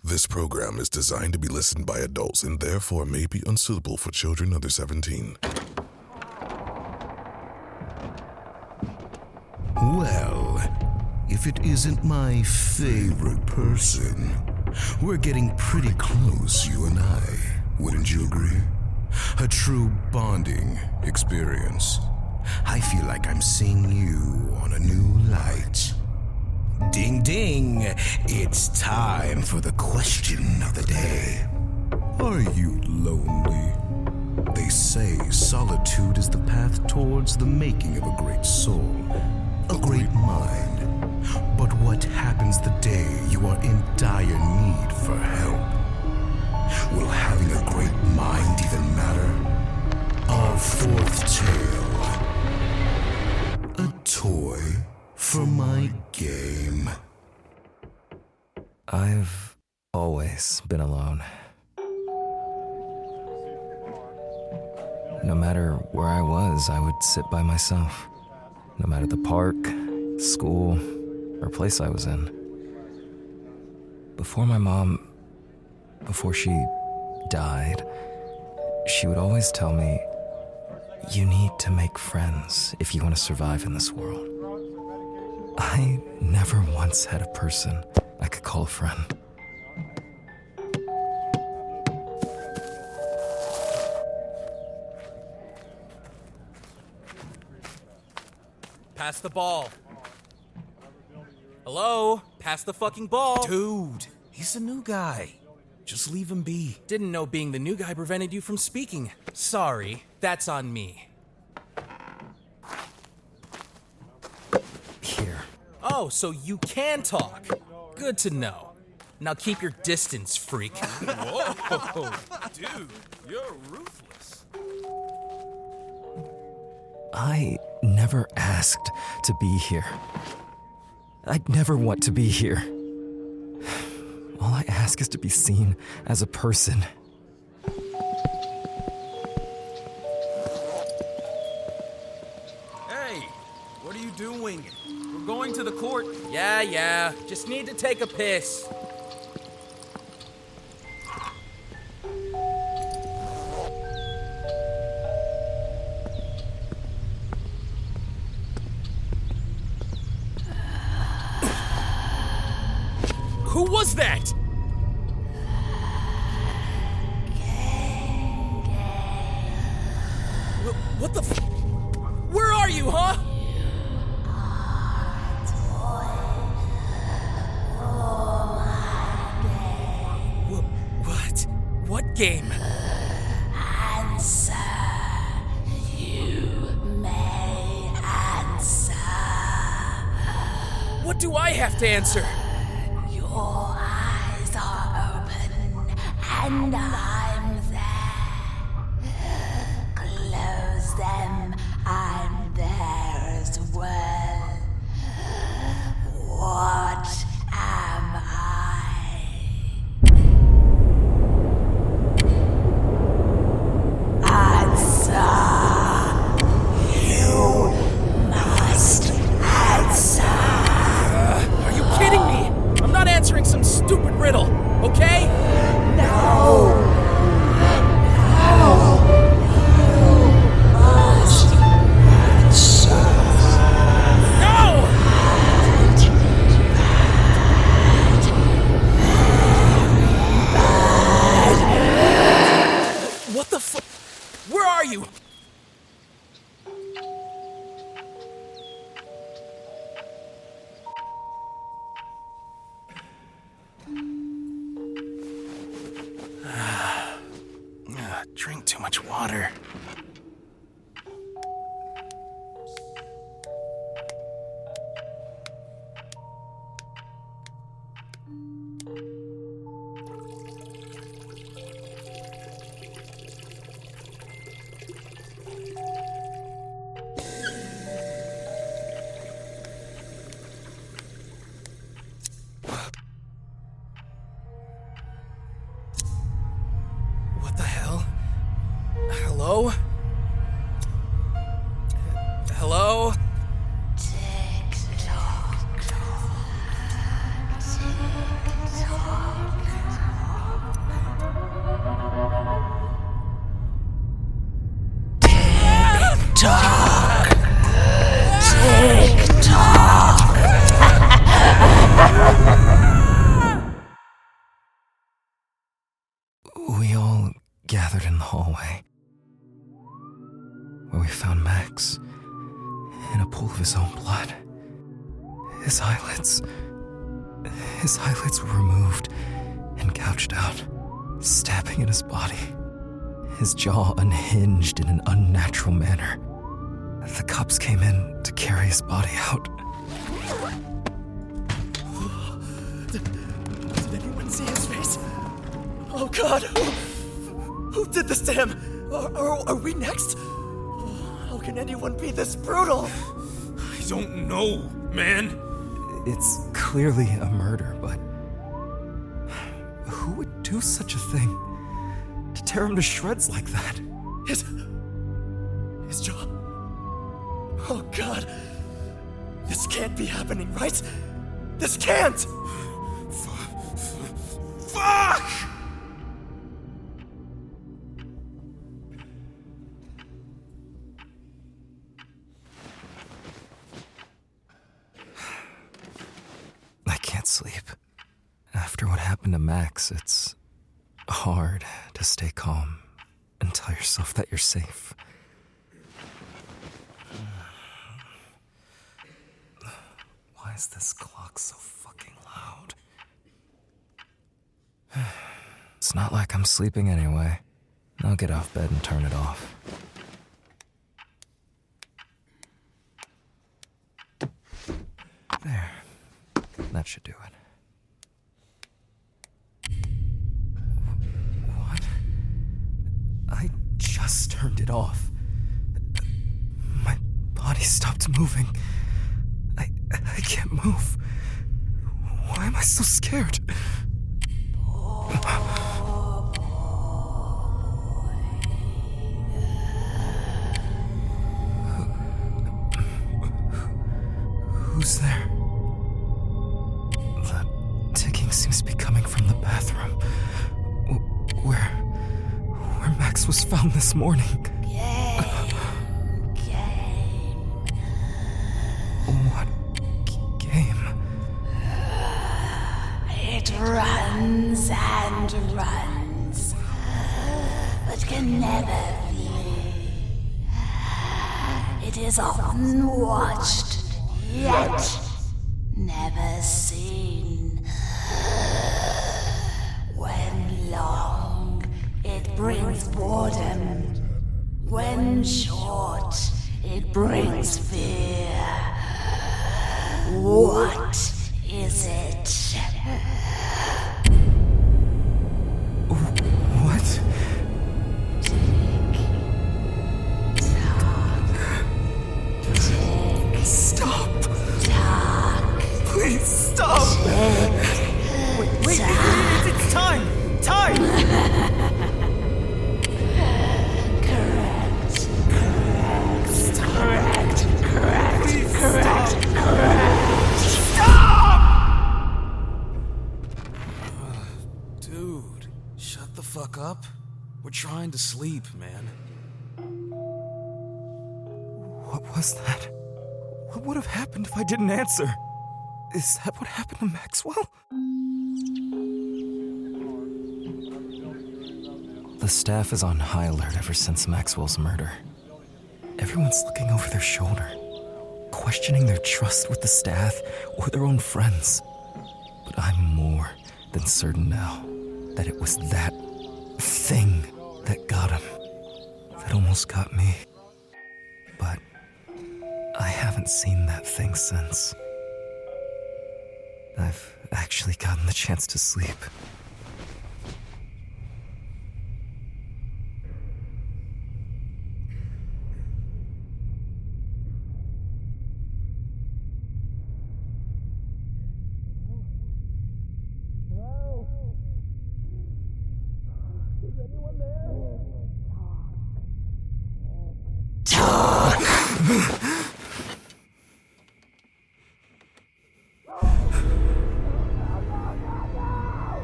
This program is designed to be listened by adults and therefore may be unsuitable for children under 17. Well, if it isn't my favorite person, we're getting pretty close, you and I. Wouldn't you agree? A true bonding experience. I feel like I'm seeing you on a new light. Ding ding, it's time for the question of the day. Are you lonely? They say solitude is the path towards the making of a great soul, a great mind. But what happens the day you are in dire need for help? Will having a great mind even matter? Our fourth tale. A toy for my game. I've always been alone. No matter where I was, I would sit by myself. No matter the park, school, or place I was in. Before she died, she would always tell me, "You need to make friends if you want to survive in this world." I never once had a person I could call a friend. Pass the ball. Hello? Pass the fucking ball. Dude, he's a new guy. Just leave him be. Didn't know being the new guy prevented you from speaking. Sorry, that's on me. Here. Oh, so you can talk. Good to know. Now keep your distance, freak. Whoa, dude, you're ruthless. I never asked to be here. I'd never want to be here. All I ask is to be seen as a person. Hey, what are you doing? We're going to the court. Yeah, just need to take a piss. Who was that? What the f- Where are you, huh? What? What game? Answer. You may answer. What do I have to answer? Your eyes are open, and I'm there. Close them, I'm there as well. What am I? Answer. You must answer. Are you kidding me? I'm not answering some stupid riddle, okay? No. You must answer. No! What the fu- Where are you? Drink too much water. What the hell? Hello? Hello? Tick-tock. Tick-tock. gathered in the hallway, where we found Max in a pool of his own blood. His eyelids were removed and gouged out, stabbing at his body. His jaw unhinged in an unnatural manner. The cops came in to carry his body out. Did anyone see his face? Oh God, who did this to him? Are we next? How can anyone be this brutal? I don't know, man. It's clearly a murder, but who would do such a thing? To tear him to shreds like that? His jaw. Oh God, this can't be happening, right? This can't! Fuck! I can't sleep. After what happened to Max, it's hard to stay calm and tell yourself that you're safe. Why is this clock so fucking loud? It's not like I'm sleeping anyway. I'll get off bed and turn it off. There. That should do it. What? I just turned it off. My body stopped moving. I can't move. Why am I so scared? Who's there? The ticking seems to be coming from the bathroom. Where Max was found this morning. What game? It runs and runs, but can never flee. It is often watched, yet never seen. When long, it brings boredom. When short, it brings fear. What is it? What? Stop! Please stop! Wait, it's time! Time! Dude, shut the fuck up. We're trying to sleep, man. What was that? What would have happened if I didn't answer? Is that what happened to Maxwell? The staff is on high alert ever since Maxwell's murder. Everyone's looking over their shoulder, questioning their trust with the staff or their own friends. But I'm more than certain now that it was that thing that got him, that almost got me. But I haven't seen that thing since. I've actually gotten the chance to sleep.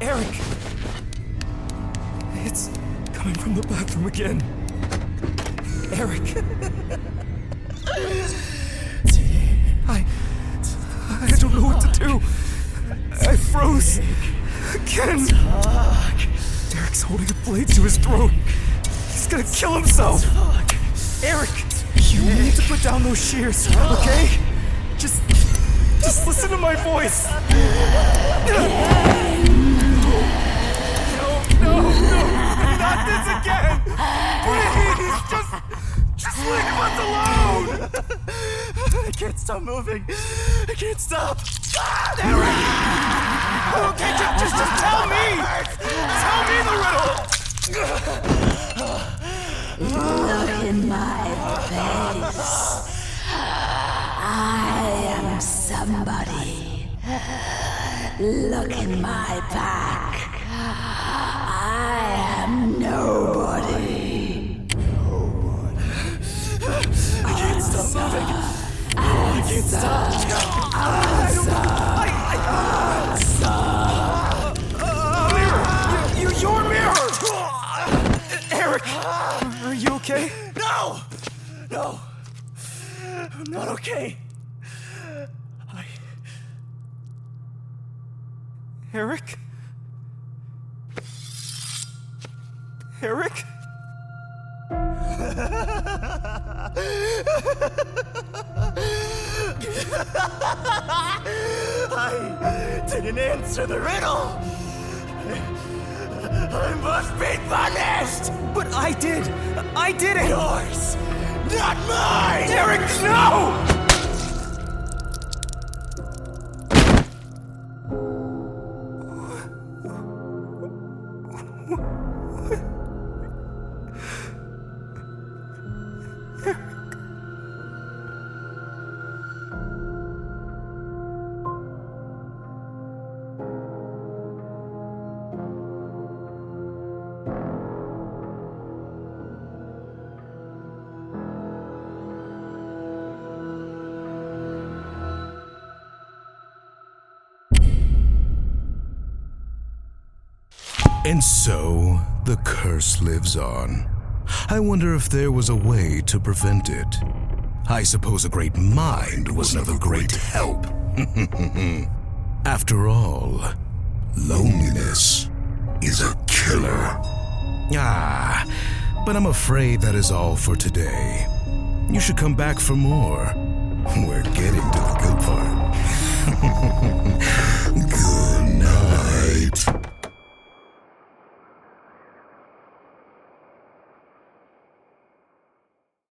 Eric! It's coming from the bathroom again. Eric! I don't know what to do. I froze. Again. Derek, He's holding a blade to his throat. He's gonna kill himself. Eric, you need to put down those shears, okay? Just listen to my voice. No, not this again. Please, just leave us alone. I can't stop moving. I can't stop. Eric! Okay, just tell me. Tell me the riddle. Look in my face. I am somebody. Look in my back. I am nobody. I can't stop moving. I can't stop. Your mirror. Eric, are you okay? No! I'm not okay. Eric? Eric? I didn't answer the riddle. I must be punished. But I did it! Yours, not mine. Eric, no! And so, the curse lives on. I wonder if there was a way to prevent it. I suppose a great mind was another great help. After all, loneliness is a killer. But I'm afraid that is all for today. You should come back for more. We're getting to the good part. Good.